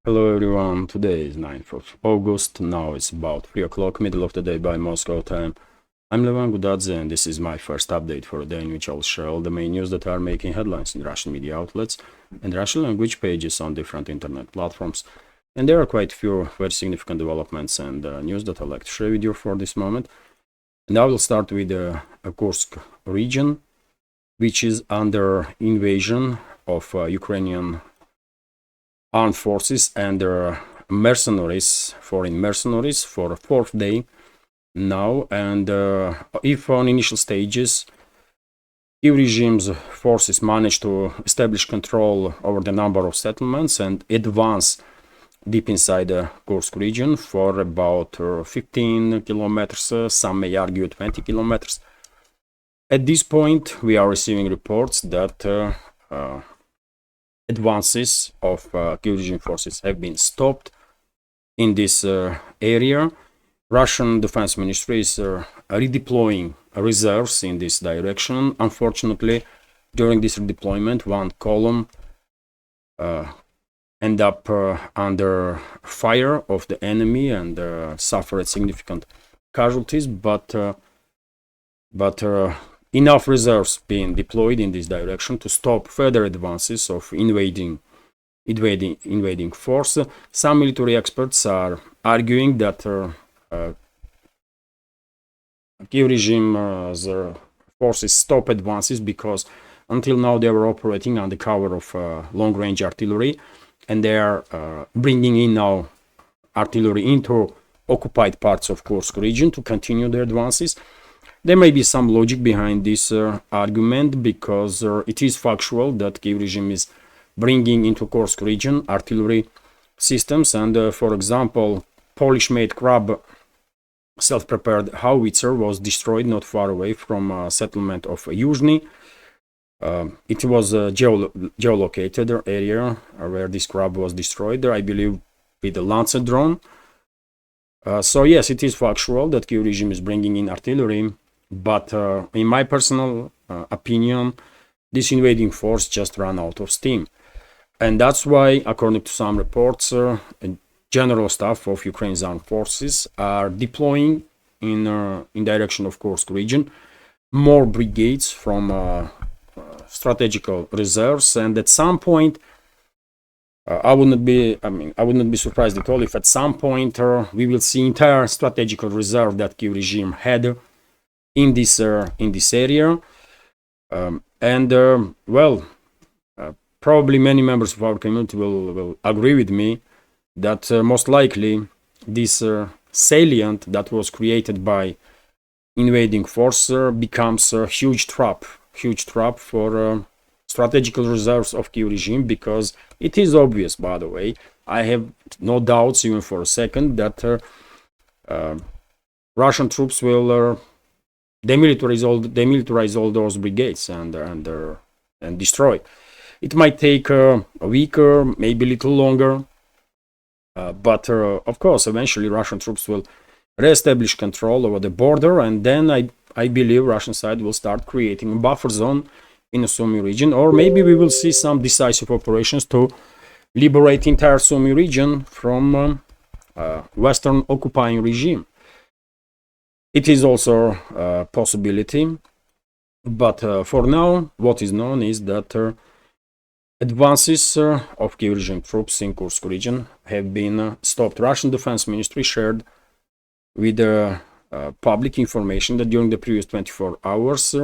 Hello everyone, today is 9th of August, now it's about 3 o'clock, middle of the day by Moscow time. I'm Levan Gudadze and this is my first update for a day in which I'll share all the main news that are making headlines in Russian media outlets and Russian language pages on different internet platforms. And there are quite a few very significant developments and news that I'd like to share with you for this moment. And I will start with the Kursk region, which is under invasion of Ukrainian armed forces and their mercenaries, foreign mercenaries, for a fourth day now. And if on initial stages Kiev regime's forces managed to establish control over the number of settlements and advance deep inside the Kursk region for about 15 kilometers, some may argue 20 kilometers. At this point, we are receiving reports that advances of Kiev regime forces have been stopped in this area. Russian Defense Ministry is redeploying reserves in this direction. Unfortunately, during this redeployment, one column ended up under fire of the enemy and suffered significant casualties, but enough reserves being deployed in this direction to stop further advances of invading force. Some military experts are arguing that Kiev regime's forces stop advances because until now they were operating under cover of long-range artillery, and they are bringing in now artillery into occupied parts of Kursk region to continue their advances. There may be some logic behind this argument because it is factual that Kiev regime is bringing into Kursk region artillery systems, and for example, Polish-made Krab self-prepared howitzer was destroyed not far away from settlement of Yuzhny. It was a geolocated area where this Krab was destroyed, I believe with the Lancet drone. So yes, it is factual that Kiev regime is bringing in artillery, but in my personal opinion, this invading force just ran out of steam. And that's why, according to some reports, general staff of Ukraine's armed forces are deploying in direction of Kursk region more brigades from strategical reserves, and at some point I would not be surprised at all if at some point we will see entire strategical reserve that Kiev regime had in this area. Probably many members of our community will agree with me that most likely this salient that was created by invading force becomes a huge trap for strategical reserves of Kiev regime, because it is obvious, by the way, I have no doubts even for a second that Russian troops will demilitarize all those brigades and destroy. It might take a week or maybe a little longer, but of course, eventually Russian troops will re-establish control over the border, and then I believe Russian side will start creating a buffer zone in the Sumy region, or maybe we will see some decisive operations to liberate entire Sumy region from Western occupying regime. It is also a possibility, but for now, what is known is that advances of Kiev regime troops in Kursk region have been stopped. Russian Defense Ministry shared with public information that during the previous 24 hours,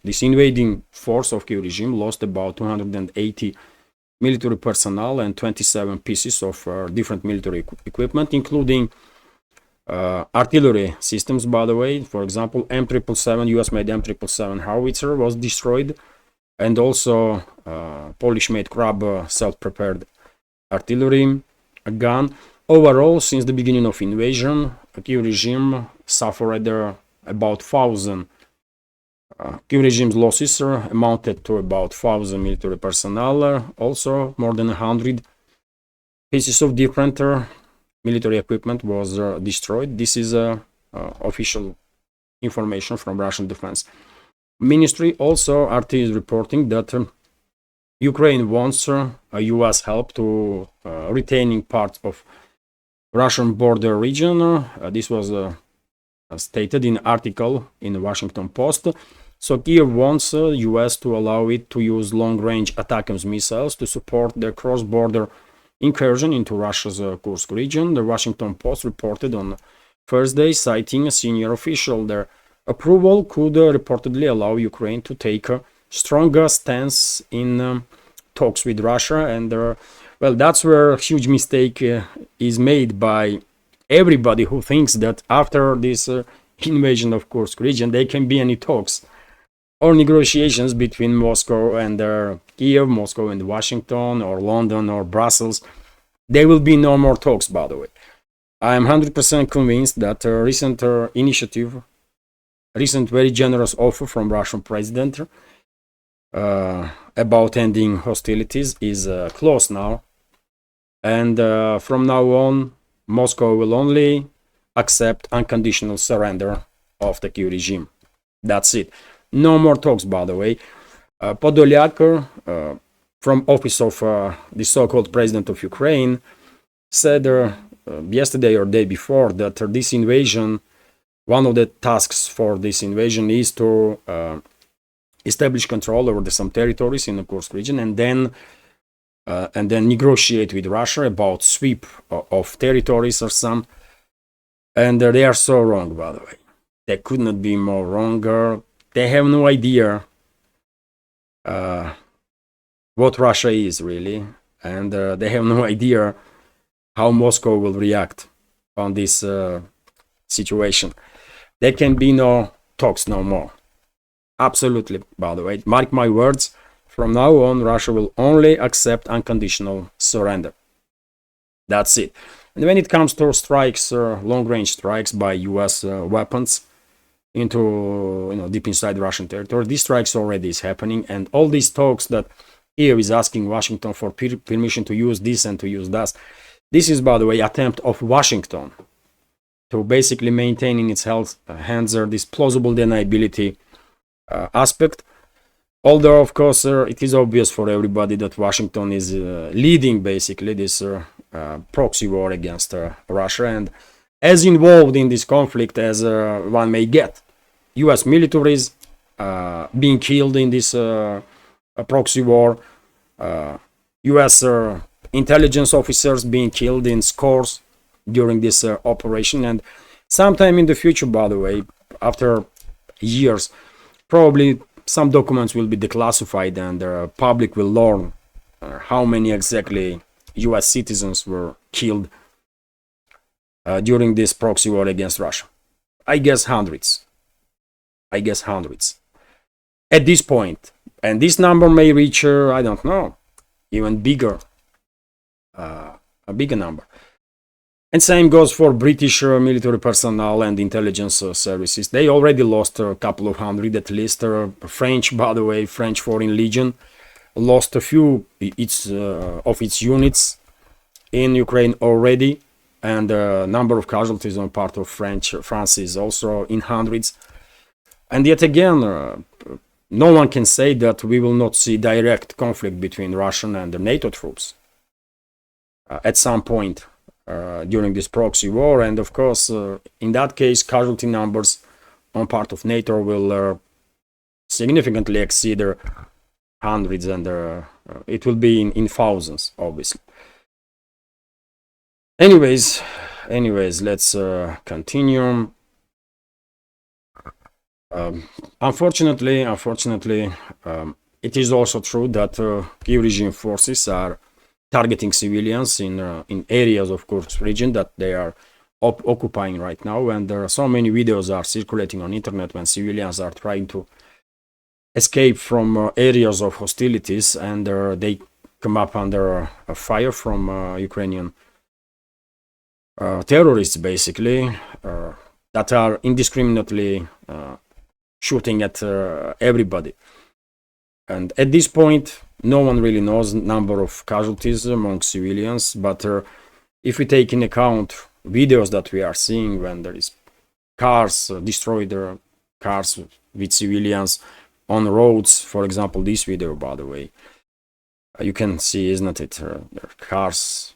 this invading force of Kiev regime lost about 280 military personnel and 27 pieces of different military equipment, including artillery systems, by the way. For example, M777, US-made M777 howitzer was destroyed, and also Polish-made Krab self-prepared artillery gun. Overall, since the beginning of invasion, the Kiev regime suffered about 1,000. Kiev regime's losses amounted to about 1,000 military personnel, also more than 100 pieces of different military equipment was destroyed. This is official information from Russian Defense Ministry. Also, RT is reporting that Ukraine wants US help to retaining parts of Russian border region. This was stated in an article in the Washington Post. So Kiev wants US to allow it to use long-range ATACMS missiles to support the cross-border incursion into Russia's Kursk region. The Washington Post reported on Thursday, citing a senior official. Their approval could reportedly allow Ukraine to take a stronger stance in talks with Russia. And well, that's where a huge mistake is made by everybody who thinks that after this invasion of Kursk region, there can be any talks or negotiations between Moscow and Kiev, Moscow and Washington, or London or Brussels. There will be no more talks, by the way. I am 100% convinced that a recent initiative, recent very generous offer from Russian president about ending hostilities is close now. And from now on, Moscow will only accept unconditional surrender of the Kiev regime. That's it. No more talks, by the way. Podolyak, from office of the so-called president of Ukraine, said yesterday or day before that this invasion, one of the tasks for this invasion is to establish control over some territories in the Kursk region, and then negotiate with Russia about sweep of territories or some. And they are so wrong, by the way. They could not be more wrong. They have no idea what Russia is really, and they have no idea how Moscow will react on this situation. There can be no talks no more. Absolutely, by the way. Mark my words, from now on, Russia will only accept unconditional surrender. That's it. And when it comes to strikes, long-range strikes by US weapons into, deep inside Russian territory, these strikes already is happening, and all these talks that Kiev is asking Washington for permission to use this and to use that. This is, by the way, attempt of Washington to basically maintain in its hands this plausible deniability aspect. Although, of course, it is obvious for everybody that Washington is leading basically this proxy war against Russia, and as involved in this conflict as one may get. US militaries being killed in this proxy war, US intelligence officers being killed in scores during this operation, and sometime in the future, by the way, after years, probably some documents will be declassified and the public will learn how many exactly US citizens were killed during this proxy war against Russia. I guess hundreds. At this point. And this number may reach, I don't know, even bigger. A bigger number. And same goes for British military personnel and intelligence services. They already lost a couple of hundred at least. French, by the way, French Foreign Legion lost a few of its units in Ukraine already, and a number of casualties on part of France is also in hundreds. And yet again, no one can say that we will not see direct conflict between Russian and the NATO troops at some point during this proxy war. And of course, in that case, casualty numbers on part of NATO will significantly exceed hundreds, and it will be in thousands, obviously. Anyways, let's continue. Unfortunately, it is also true that Kiev regime forces are targeting civilians in areas of Kursk region that they are occupying right now, and there are so many videos are circulating on internet when civilians are trying to escape from areas of hostilities, and they come up under fire from Ukrainian terrorists, basically, that are indiscriminately shooting at everybody. And at this point, no one really knows number of casualties among civilians, but if we take in account videos that we are seeing when there is cars, destroyed cars with civilians on roads, for example, this video, by the way, You can see, isn't it, there are cars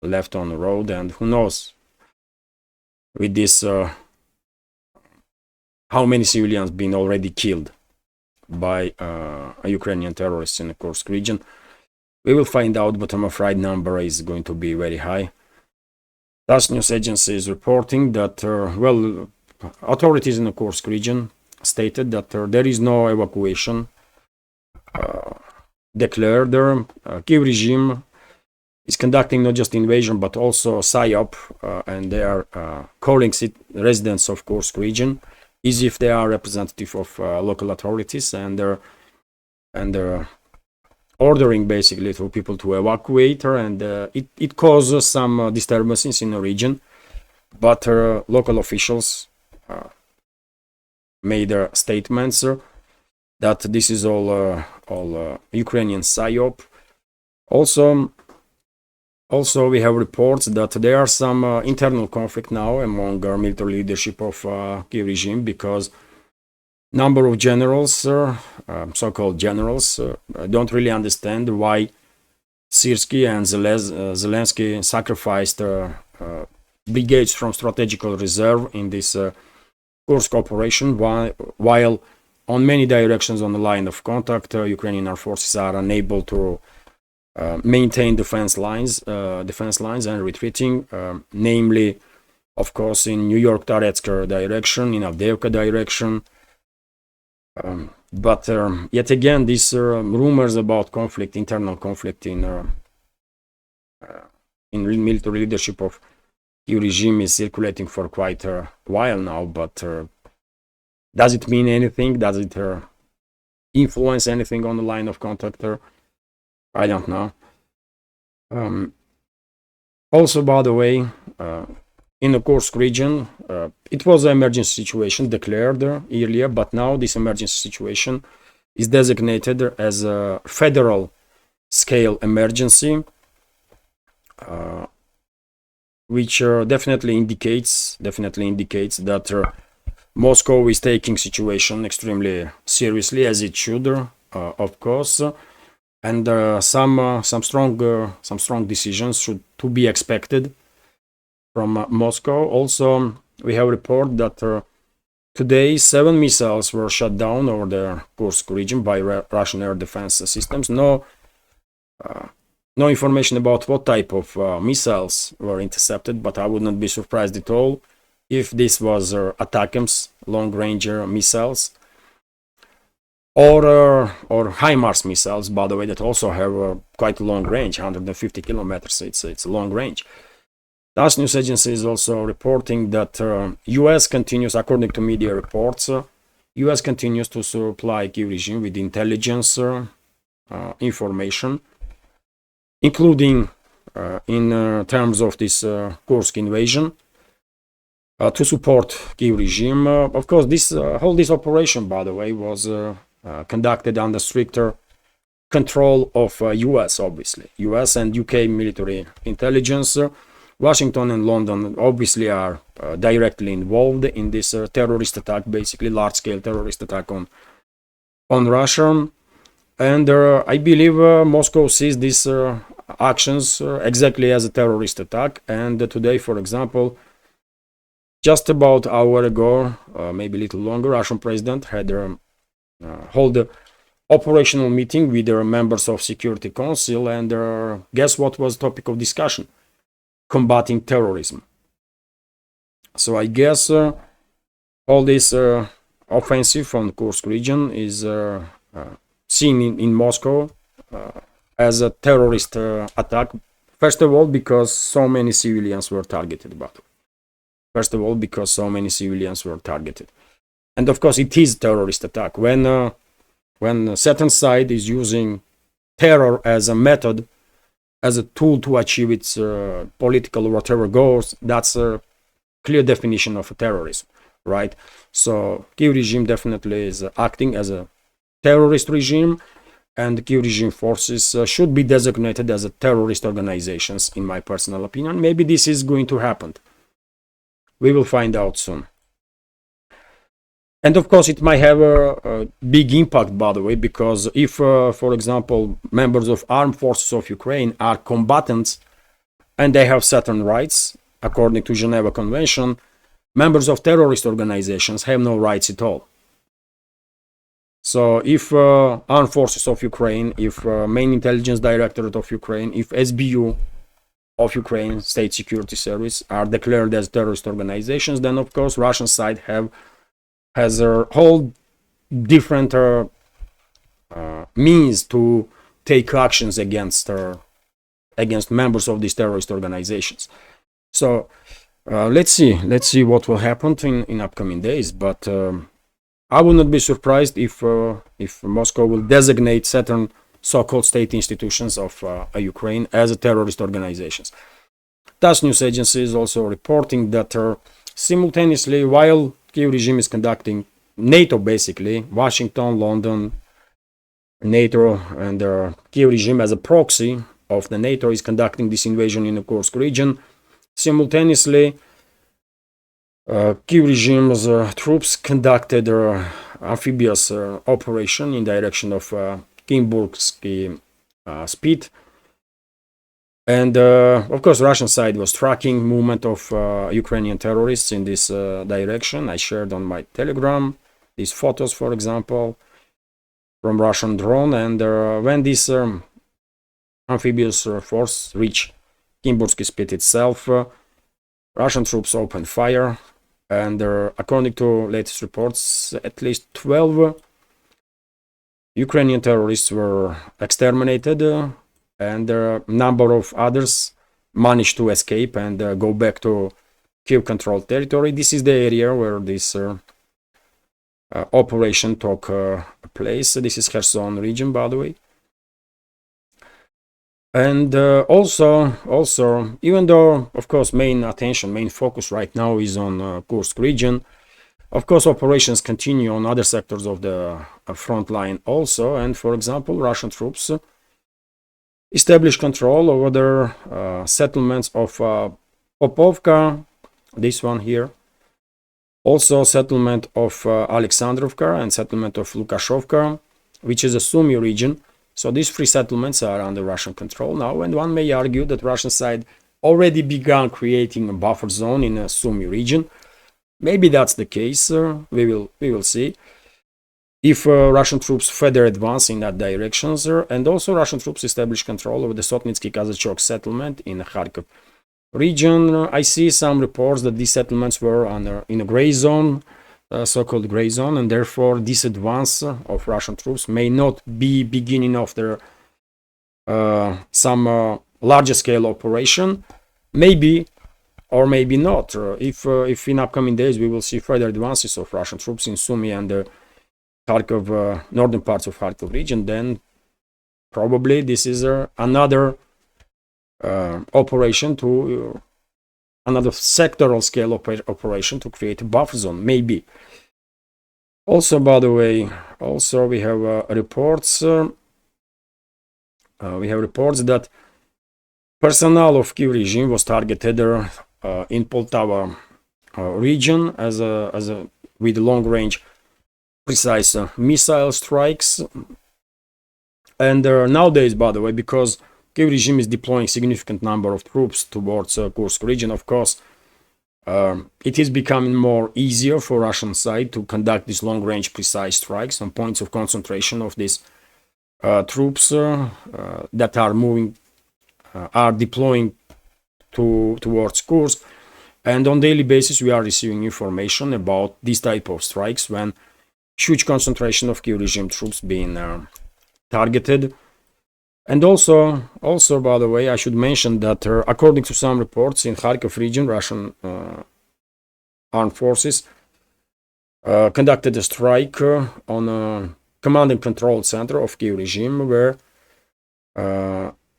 left on the road, and who knows with this how many civilians been already killed by Ukrainian terrorists in the Kursk region. We will find out, but I'm afraid number is going to be very high. TASS news agency is reporting that, well, authorities in the Kursk region stated that there is no evacuation declared. Kiev regime is conducting not just invasion but also PSYOP, and they are calling residents of Kursk region as if they are representative of local authorities, and they're ordering basically to people to evacuate, and it causes some disturbances in the region. But local officials made statements that this is all Ukrainian PSYOP. Also, we have reports that there are some internal conflict now among military leadership of Kiev regime, because number of generals, so-called generals, don't really understand why Syrsky and Zelensky sacrificed brigades from strategical reserve in this Kursk operation, while on many directions on the line of contact, Ukrainian armed forces are unable to maintain defense lines and retreating, namely, of course, in New York Toretsk direction, in Avdiivka direction. But yet again, these rumors about conflict, internal conflict in military leadership of Kiev regime is circulating for quite a while now. But does it mean anything? Does it influence anything on the line of contact? I don't know. Also, by the way, in the Kursk region, it was an emergency situation declared earlier, but now this emergency situation is designated as a federal scale emergency, which definitely indicates that Moscow is taking situation extremely seriously, as it should, of course. And some strong decisions to be expected from Moscow. Also, we have report that today 7 missiles were shot down over the Kursk region by Russian air defense systems. No information about what type of missiles were intercepted, but I would not be surprised at all if this was ATACMS, long-range missiles, or HIMARS missiles, by the way, that also have quite a long range, 150 kilometers. It's a long range. TASS news agency is also reporting that U.S. continues, according to media reports, U.S. continues to supply Kiev regime with intelligence information, including in terms of this Kursk invasion, to support Kiev regime. Of course, this whole operation, by the way, was conducted under stricter control of US, obviously. US and UK military intelligence. Washington and London obviously are directly involved in this terrorist attack, basically large-scale terrorist attack on Russia. And I believe Moscow sees these actions exactly as a terrorist attack. And today, for example, just about an hour ago, maybe a little longer, Russian president had hold an operational meeting with the members of Security Council, and guess what was the topic of discussion? Combating terrorism. So I guess all this offensive from the Kursk region is seen in Moscow as a terrorist attack. First of all, because so many civilians were targeted. And of course, it is a terrorist attack. When a certain side is using terror as a method, as a tool to achieve its political or whatever goals, that's a clear definition of terrorism, right? So Kiev regime definitely is acting as a terrorist regime, and Kiev regime forces should be designated as a terrorist organizations, in my personal opinion. Maybe this is going to happen. We will find out soon. And of course, it might have a big impact, by the way, because if, for example, members of armed forces of Ukraine are combatants and they have certain rights, according to Geneva Convention, members of terrorist organizations have no rights at all. So if armed forces of Ukraine, if main intelligence directorate of Ukraine, if SBU of Ukraine, State Security Service, are declared as terrorist organizations, then of course Russian side has a whole different means to take actions against members of these terrorist organizations. So let's see what will happen in upcoming days. But I would not be surprised if Moscow will designate certain so-called state institutions of Ukraine as terrorist organizations. TASS news agency is also reporting that simultaneously, while Kyiv regime is conducting NATO, basically Washington, London, NATO, and Kyiv regime as a proxy of the NATO is conducting this invasion in the Kursk region. Simultaneously, Kyiv regime's troops conducted amphibious operation in direction of Kimbursky Spit. And of course, Russian side was tracking movement of Ukrainian terrorists in this direction. I shared on my Telegram these photos, for example, from Russian drone. And when this amphibious force reached Kimbursky Spit itself, Russian troops opened fire. And according to latest reports, at least 12 Ukrainian terrorists were exterminated, and a number of others managed to escape and go back to Kyiv-controlled territory. This is the area where this operation took place. This is Kherson region, by the way. And also, even though, of course, main focus right now is on Kursk region, of course, operations continue on other sectors of the front line also. And for example, Russian troops establish control over the settlements of Popovka, this one here, also settlement of Alexandrovka and settlement of Lukashovka, which is a Sumy region. So these three settlements are under Russian control now, and one may argue that Russian side already began creating a buffer zone in a Sumy region. Maybe that's the case. We will see if Russian troops further advance in that direction, and also Russian troops establish control over the Sotnitsky Kazachok settlement in the Kharkov region. I see some reports that these settlements were in a gray zone, so-called gray zone, and therefore this advance of Russian troops may not be beginning of their some larger scale operation. Maybe or maybe not. If in upcoming days we will see further advances of Russian troops in Sumy and the Kharkov, northern parts of Kharkov region, then probably this is another operation to another sectoral scale operation to create a buffer zone, maybe. Also, by the way, we have reports. We have reports that personnel of Kyiv regime was targeted in Poltava region as a with long-range precise missile strikes. And nowadays, by the way, because Kyiv regime is deploying significant number of troops towards Kursk region, of course, it is becoming more easier for Russian side to conduct these long-range precise strikes on points of concentration of these troops that are moving, are deploying towards Kursk. And on daily basis, we are receiving information about this type of strikes when huge concentration of Kyiv regime troops being targeted. And also, by the way, I should mention that according to some reports in Kharkov region, Russian armed forces conducted a strike on a command and control center of Kyiv regime, where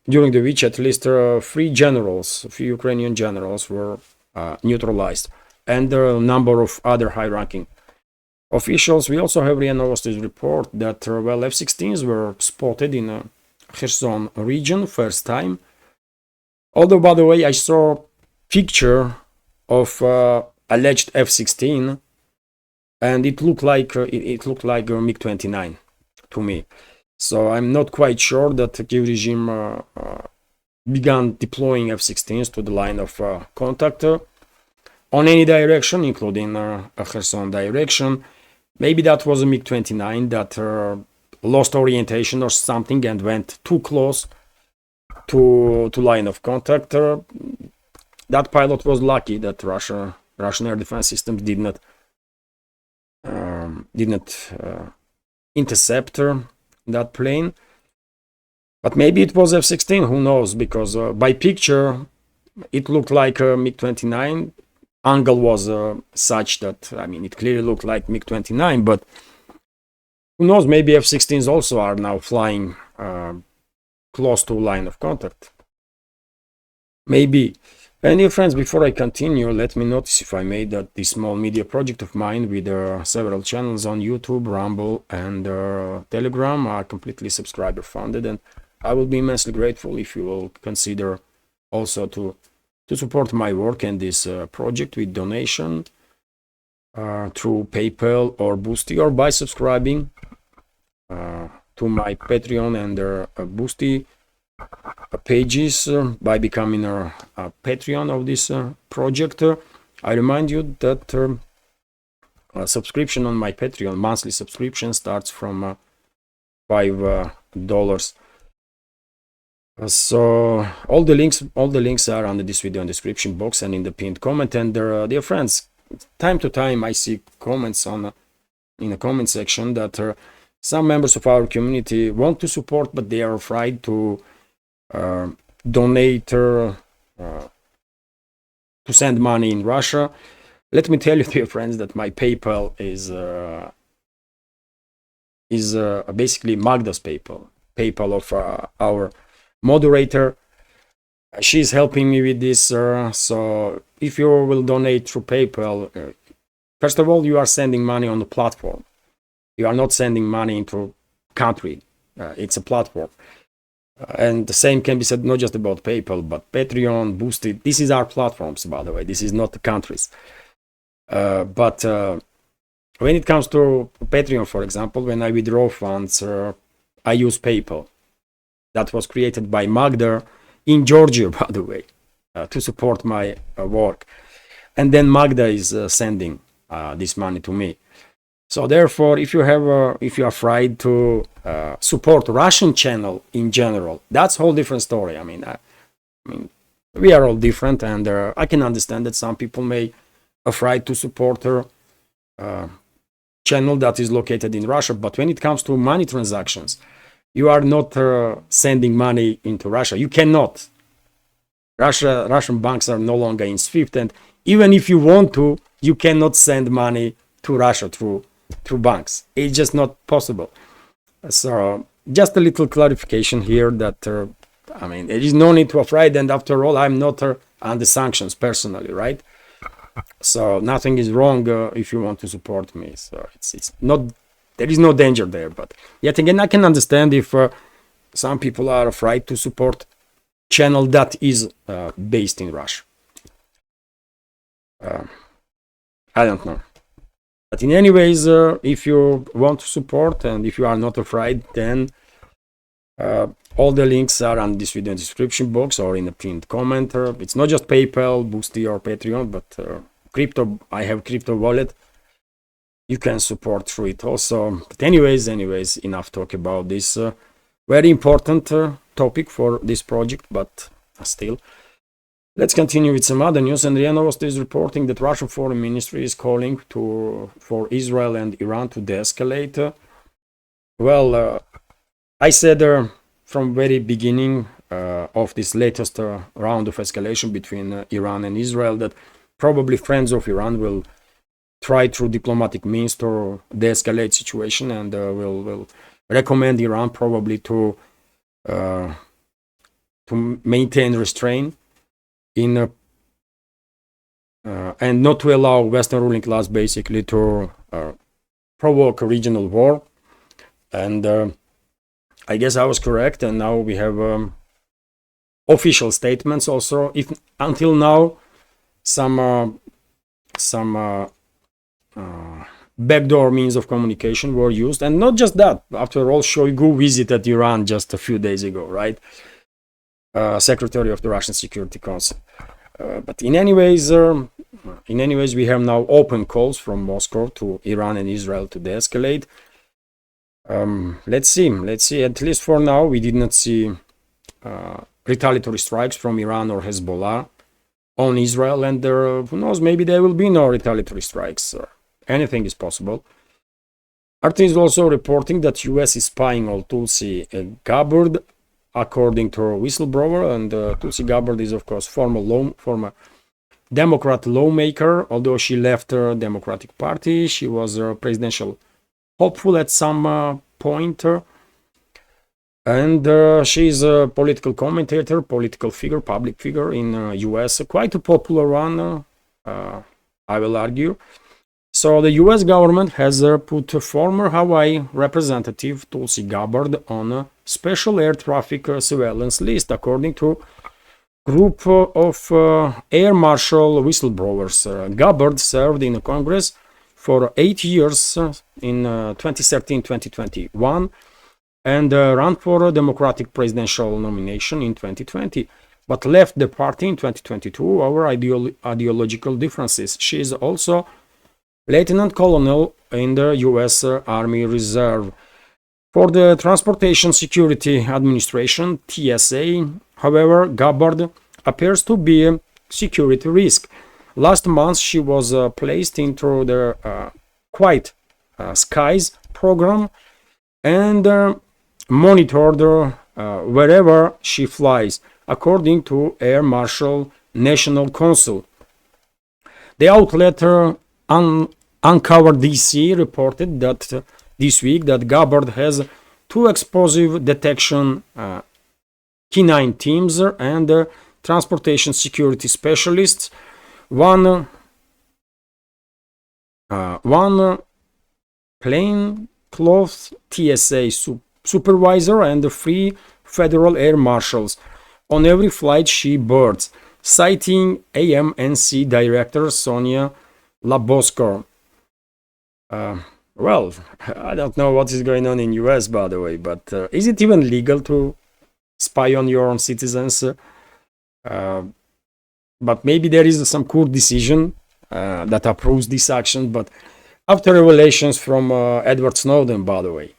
during the which at least three Ukrainian generals were neutralized, and a number of other high-ranking officials. We also have RIA Novosti's report that F-16s were spotted in Kherson region first time. Although, by the way, I saw picture of alleged F-16 and it looked like MiG-29 to me. So I'm not quite sure that the Kiev regime began deploying F-16s to the line of contact on any direction, including a Kherson direction. Maybe that was a MiG-29 that lost orientation or something and went too close to line of contact. That pilot was lucky that Russian air defense systems did not intercept that plane. But maybe it was F-16, who knows, because by picture it looked like a MiG-29. Angle was such that, I mean, it clearly looked like MiG-29, but who knows, maybe F-16s also are now flying close to line of contact. Maybe. And dear friends, before I continue, let me notice if I made that this small media project of mine with several channels on YouTube, Rumble, and Telegram are completely subscriber funded, and I will be immensely grateful if you will consider also to support my work and this project with donation through PayPal or Boosty, or by subscribing to my Patreon and Boosty pages by becoming a Patreon of this project. I remind you that a subscription on my Patreon, monthly subscription, starts from $5. So all the links are under this video in the description box and in the pinned comment. And dear friends, time to time I see comments in the comment section that some members of our community want to support, but they are afraid to donate to send money in Russia. Let me tell you, dear friends, that my PayPal is basically Magda's PayPal of our moderator. She's helping me with this, so if you will donate through PayPal, first of all, you are sending money on the platform. You are not sending money into country. It's a platform. And the same can be said not just about PayPal, but Patreon, Boosted. This is our platforms, by the way. This is not the countries. But when it comes to Patreon, for example, when I withdraw funds, I use PayPal. That was created by Magda in Georgia, by the way, to support my work. And then Magda is sending this money to me. So therefore, if you are afraid to support Russian channel in general, that's a whole different story. I mean, we are all different, and I can understand that some people may afraid to support a channel that is located in Russia. But when it comes to money transactions, you are not sending money into Russia. You cannot. Russian banks are no longer in SWIFT, and even if you want to, you cannot send money to Russia through banks. It's just not possible. So just a little clarification here that I mean, there is no need to afraid, and after all, I'm not under sanctions personally, right? So nothing is wrong if you want to support me. So it's not, there is no danger there. But yet again, I can understand if some people are afraid to support channel that is based in Russia. I don't know. But in any ways, if you want to support and if you are not afraid, then all the links are on this video in the description box or in the pinned comment. It's not just PayPal, Boosty, or Patreon, but crypto. I have crypto wallet. You can support through it also. But anyways, enough talk about this very important topic for this project. But still, let's continue with some other news. And RIA Novosti is reporting that Russian Foreign Ministry is calling for Israel and Iran to de-escalate. Well, I said from very beginning of this latest round of escalation between Iran and Israel that probably friends of Iran will try through diplomatic means to de-escalate situation, and will recommend Iran probably to maintain restraint in and not to allow Western ruling class basically to provoke a regional war. And I guess I was correct, and now we have official statements also. If until now some backdoor means of communication were used. And not just that, after all, Shoigu visited Iran just a few days ago, right? Secretary of the Russian Security Council. But in any ways, we have now open calls from Moscow to Iran and Israel to de-escalate. Let's see. At least for now, we did not see retaliatory strikes from Iran or Hezbollah on Israel, and who knows, maybe there will be no retaliatory strikes. Anything is possible. RT is also reporting that US is spying on Tulsi Gabbard, according to a whistleblower, and Tulsi Gabbard is, of course, former Democrat lawmaker. Although she left the Democratic Party, she was a presidential hopeful at some point. And she is a political commentator, political figure, public figure in US, quite a popular one, I will argue. So the US government has put a former Hawaii representative Tulsi Gabbard on a special air traffic surveillance list, according to group of air marshal whistleblowers. Gabbard served in Congress for 8 years in 2013-2021 and ran for a Democratic presidential nomination in 2020, but left the party in 2022 over ideological differences. She is also Lieutenant Colonel in the US Army Reserve. For the Transportation Security Administration, TSA, however, Gabbard appears to be a security risk. Last month, she was placed into the Quiet Skies program and monitored wherever she flies, according to Air Marshal National Council. The outlet Uncovered DC reported that this week that Gabbard has 2 explosive detection K9 teams and transportation security specialists, one plainclothes TSA supervisor and 3 federal air marshals on every flight she boards, citing AMNC Director Sonia Laboskor. Well, I don't know what is going on in US, by the way, but is it even legal to spy on your own citizens? But maybe there is some court decision that approves this action. But after revelations from Edward Snowden, by the way,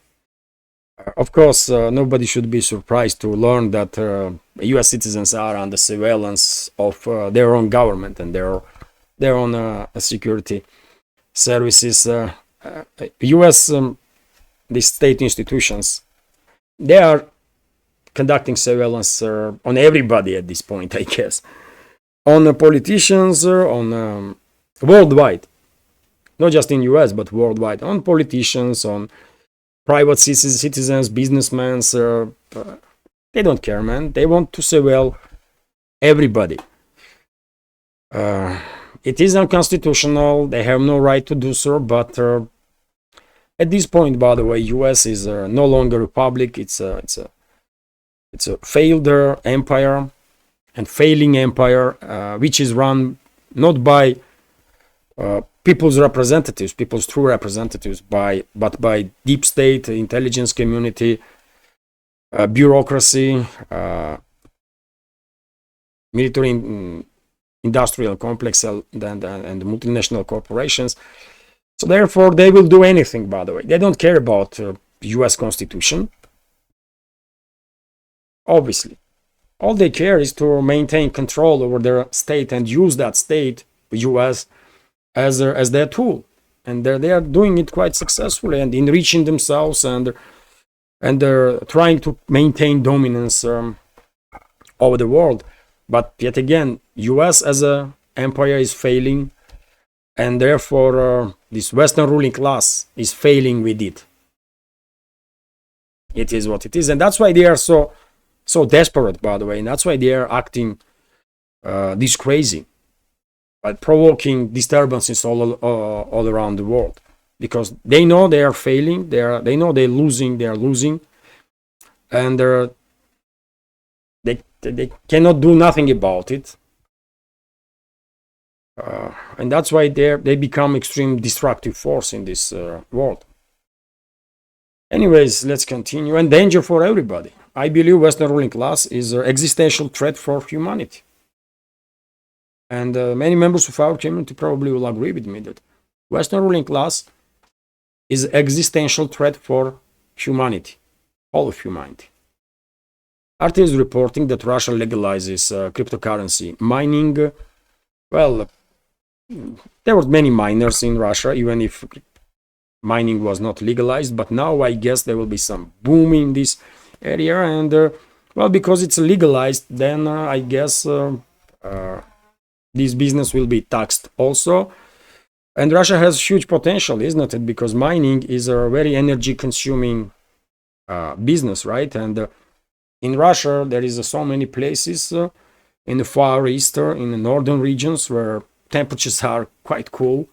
of course, nobody should be surprised to learn that US citizens are under surveillance of their own government and their own security services. US, the state institutions, they are conducting surveillance on everybody at this point, I guess. On politicians, on worldwide, not just in US, but worldwide, on politicians, on private citizens, businessmen. They don't care, man. They want to surveil everybody. It is unconstitutional. They have no right to do so, but at this point, by the way, US is no longer a republic. It's a failed empire and failing empire, which is run not by people's representatives, people's true representatives, but by deep state, intelligence community, bureaucracy, military industrial complex, and multinational corporations. So therefore, they will do anything, by the way. They don't care about US Constitution. Obviously. All they care is to maintain control over their state and use that state, US, as their tool. And they are doing it quite successfully and enriching themselves and they're trying to maintain dominance over the world. But yet again, US as an empire is failing, and therefore this Western ruling class is failing with it. It is what it is, and that's why they are so desperate, by the way, and that's why they are acting this crazy, by provoking disturbances all around the world, because they know they are failing, they know they are losing, and they cannot do nothing about it. And that's why they become extreme destructive force in this world. Anyways, let's continue. And danger for everybody. I believe Western ruling class is an existential threat for humanity. And many members of our community probably will agree with me that Western ruling class is an existential threat for humanity, all of humanity. RT is reporting that Russia legalizes cryptocurrency mining. Well, there were many miners in Russia, even if mining was not legalized, but now I guess there will be some boom in this area. And well, because it's legalized, then I guess this business will be taxed also. And Russia has huge potential, isn't it? Because mining is a very energy consuming business, right? And in Russia, there is so many places in the Far East, in the northern regions, where temperatures are quite cool,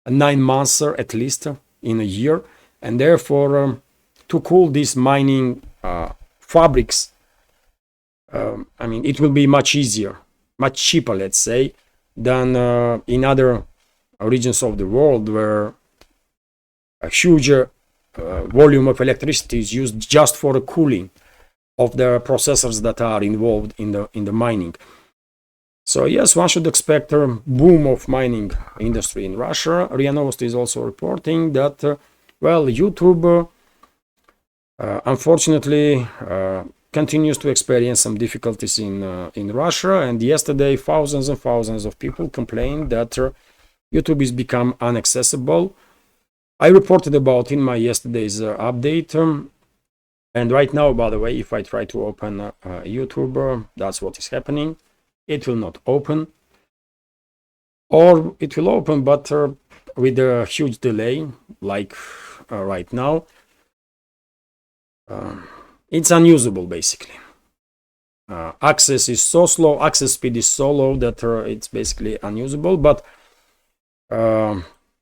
9 months at least in a year. And therefore, to cool these mining fabrics, I mean, it will be much easier, much cheaper, let's say, than in other regions of the world where a huge volume of electricity is used just for the cooling of the processors that are involved in the mining. So yes, one should expect a boom of mining industry in Russia. RIA Novosti is also reporting that well, YouTube unfortunately continues to experience some difficulties in Russia, and yesterday thousands and thousands of people complained that YouTube is become inaccessible. I reported about in my yesterday's update, and right now, by the way, if I try to open YouTube, that's what is happening. It will not open, or it will open, but with a huge delay, like right now. It's unusable, basically. Access is so slow, access speed is so low that it's basically unusable. But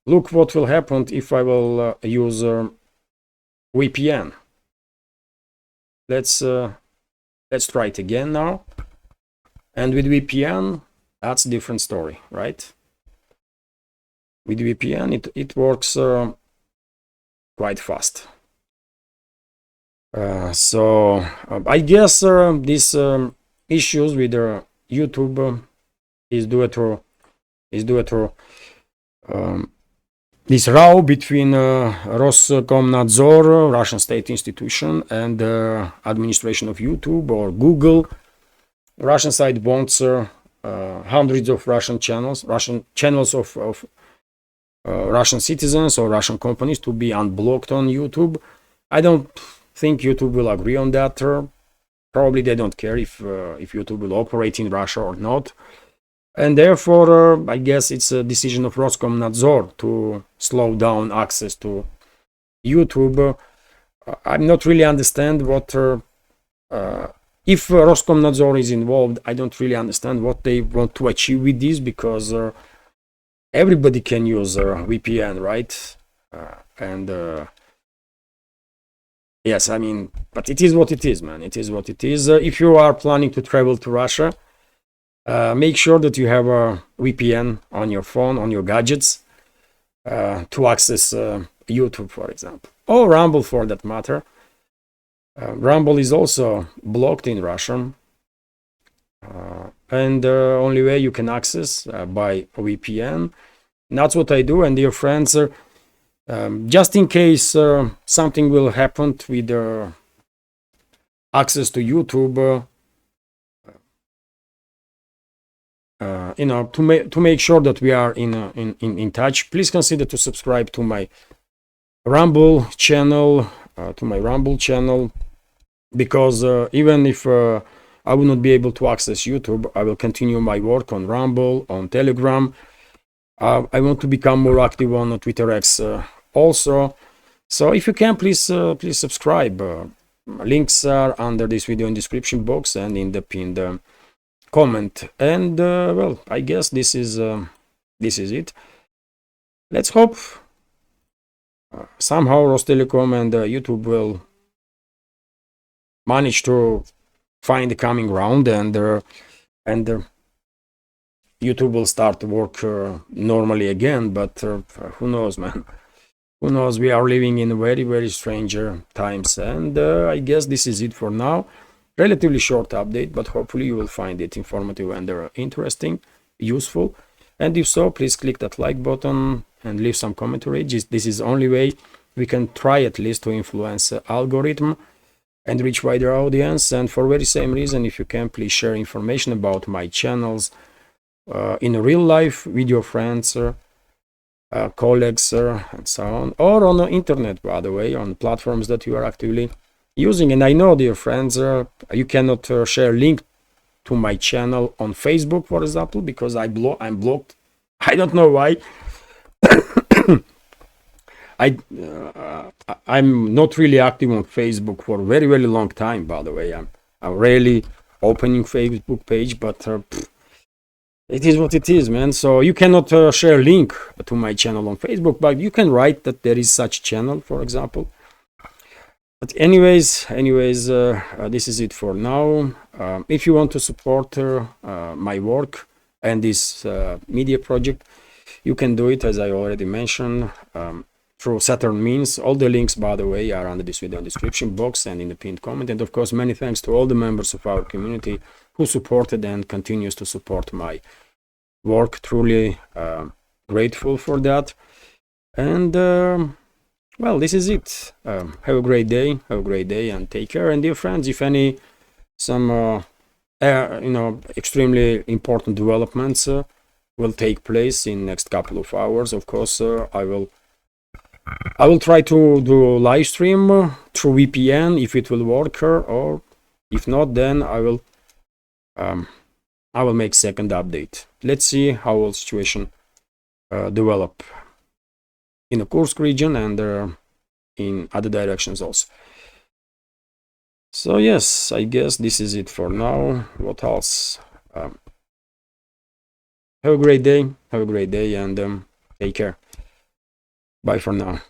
look what will happen if I will use VPN. Let's try it again now. And with VPN, that's a different story, right? With VPN, it works quite fast. So I guess these issues with YouTube is due to this row between Roskomnadzor, Russian state institution, and administration of YouTube or Google. Russian side wants hundreds of Russian channels of Russian citizens or Russian companies to be unblocked on YouTube. I don't think YouTube will agree on that. Probably they don't care if YouTube will operate in Russia or not. And therefore, I guess it's a decision of Roskomnadzor to slow down access to YouTube. I'm not really understand what, if Roskomnadzor is involved, I don't really understand what they want to achieve with this, because everybody can use VPN, right? Yes, I mean, but it is what it is, man. It is what it is. If you are planning to travel to Russia, make sure that you have a VPN on your phone, on your gadgets, to access YouTube, for example, or Rumble for that matter. Rumble is also blocked in Russia, and the only way you can access by VPN. And that's what I do. And dear friends, just in case something will happen with access to YouTube, to make sure that we are in touch, please consider to subscribe to my Rumble channel, because even if I will not be able to access YouTube, I will continue my work on Rumble, on Telegram. I want to become more active on Twitter X also. So if you can, please subscribe. Links are under this video in description box and in the pinned comment. And well, I guess this is it. Let's hope somehow Rostelecom and YouTube will manage to find the coming round and YouTube will start to work normally again, but who knows, man? Who knows? We are living in very, very strange times, and I guess this is it for now. Relatively short update, but hopefully you will find it informative and interesting, useful. And if so, please click that like button and leave some commentary. This is the only way we can try at least to influence the algorithm and reach wider audience. And for very same reason, if you can, please share information about my channels in real life with your friends, colleagues, and so on, or on the internet, by the way, on platforms that you are actively using. And I know, dear friends, you cannot share link to my channel on Facebook, for example, because I'm blocked. I don't know why. I'm not really active on Facebook for a very, very long time, by the way. I'm rarely opening Facebook page, but it is what it is, man. So you cannot share link to my channel on Facebook, but you can write that there is such channel, for example. But anyways, this is it for now. If you want to support my work and this media project, you can do it, as I already mentioned, through Saturn means. All the links, by the way, are under this video description box and in the pinned comment. And of course, many thanks to all the members of our community who supported and continues to support my work. Truly grateful for that. And well, this is it. Have a great day. Have a great day, and take care. And dear friends, if any extremely important developments will take place in next couple of hours, of course, I will try to do live stream through VPN if it will work, or if not, then I will make second update. Let's see how the situation develop in the Kursk region and in other directions also. So yes, I guess this is it for now. What else? Have a great day. Have a great day, and take care. Bye for now.